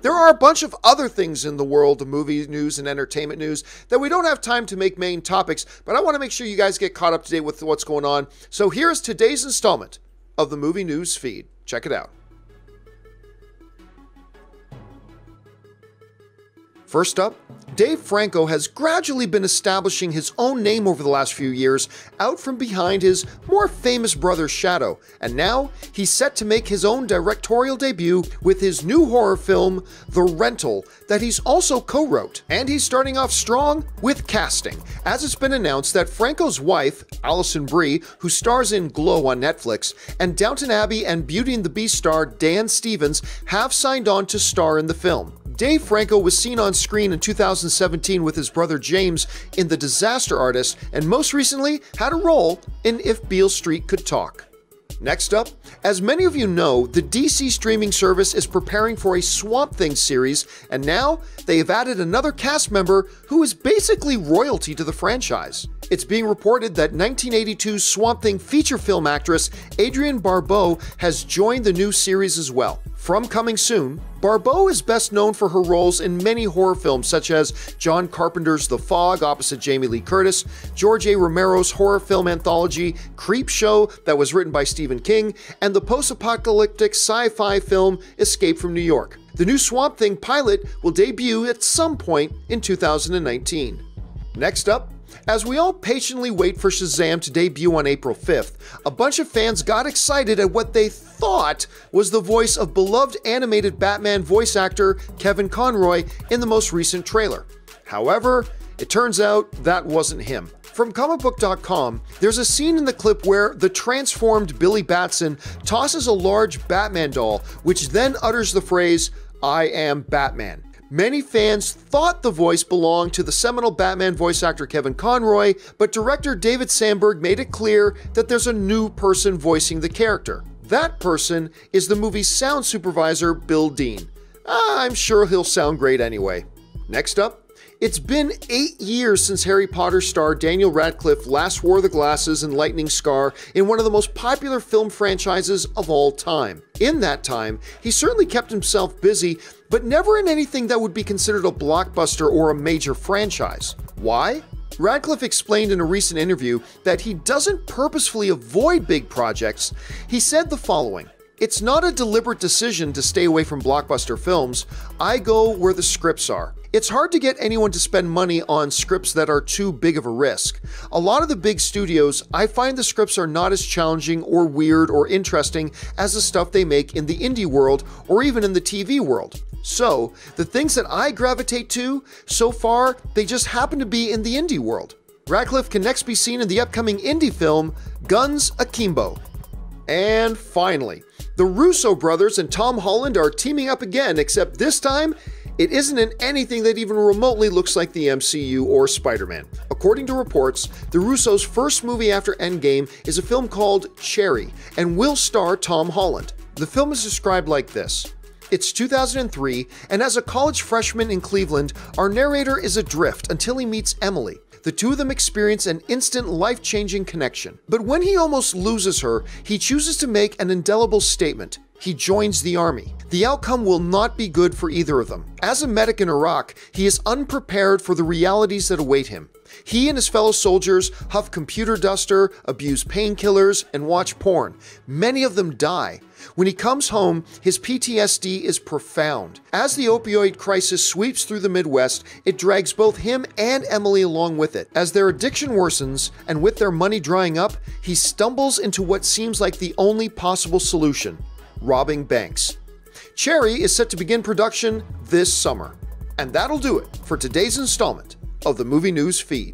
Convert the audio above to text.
There are a bunch of other things in the world of movie news and entertainment news that we don't have time to make main topics, but I want to make sure you guys get caught up to date with what's going on. So here's today's installment of the movie news feed. Check it out. First up, Dave Franco has gradually been establishing his own name over the last few years, out from behind his more famous brother's shadow, and now he's set to make his own directorial debut with his new horror film, The Rental, that he's also co-wrote. And he's starting off strong with casting, as it's been announced that Franco's wife, Alison Brie, who stars in Glow on Netflix, and Downton Abbey and Beauty and the Beast star Dan Stevens have signed on to star in the film. Dave Franco was seen on screen in 2017 with his brother James in The Disaster Artist, and most recently had a role in If Beale Street Could Talk. Next up, as many of you know, the DC streaming service is preparing for a Swamp Thing series, and now they have added another cast member who is basically royalty to the franchise. It's being reported that 1982 Swamp Thing feature film actress Adrienne Barbeau has joined the new series as well. From coming soon, Barbeau is best known for her roles in many horror films such as John Carpenter's The Fog opposite Jamie Lee Curtis, George A. Romero's horror film anthology Creepshow that was written by Stephen King, and the post-apocalyptic sci-fi film Escape from New York. The new Swamp Thing pilot will debut at some point in 2019. Next up, as we all patiently wait for Shazam to debut on April 5th, a bunch of fans got excited at what they thought was the voice of beloved animated Batman voice actor Kevin Conroy in the most recent trailer. However, it turns out that wasn't him. From comicbook.com, there's a scene in the clip where the transformed Billy Batson tosses a large Batman doll, which then utters the phrase, "I am Batman." Many fans thought the voice belonged to the seminal Batman voice actor Kevin Conroy, but director David Sandberg made it clear that there's a new person voicing the character. That person is the movie's sound supervisor, Bill Dean. I'm sure he'll sound great anyway. Next up, it's been 8 years since Harry Potter star Daniel Radcliffe last wore the glasses and lightning scar in one of the most popular film franchises of all time. In that time, he certainly kept himself busy, but never in anything that would be considered a blockbuster or a major franchise. Why? Radcliffe explained in a recent interview that he doesn't purposefully avoid big projects. He said the following: "It's not a deliberate decision to stay away from blockbuster films. I go where the scripts are. It's hard to get anyone to spend money on scripts that are too big of a risk. A lot of the big studios, I find the scripts are not as challenging or weird or interesting as the stuff they make in the indie world or even in the TV world. So, the things that I gravitate to, so far, they just happen to be in the indie world." Radcliffe can next be seen in the upcoming indie film, Guns Akimbo. And finally, the Russo brothers and Tom Holland are teaming up again, except this time, it isn't in anything that even remotely looks like the MCU or Spider-Man. According to reports, the Russos' first movie after Endgame is a film called Cherry and will star Tom Holland. The film is described like this: "It's 2003, and as a college freshman in Cleveland, our narrator is adrift until he meets Emily. The two of them experience an instant life-changing connection. But when he almost loses her, he chooses to make an indelible statement. He joins the army. The outcome will not be good for either of them. As a medic in Iraq, he is unprepared for the realities that await him. He and his fellow soldiers huff computer duster, abuse painkillers, and watch porn. Many of them die. When he comes home, his PTSD is profound. As the opioid crisis sweeps through the Midwest, it drags both him and Emily along with it. As their addiction worsens, and with their money drying up, he stumbles into what seems like the only possible solution: robbing banks." Cherry is set to begin production this summer. And that'll do it for today's installment of the Movie News Feed.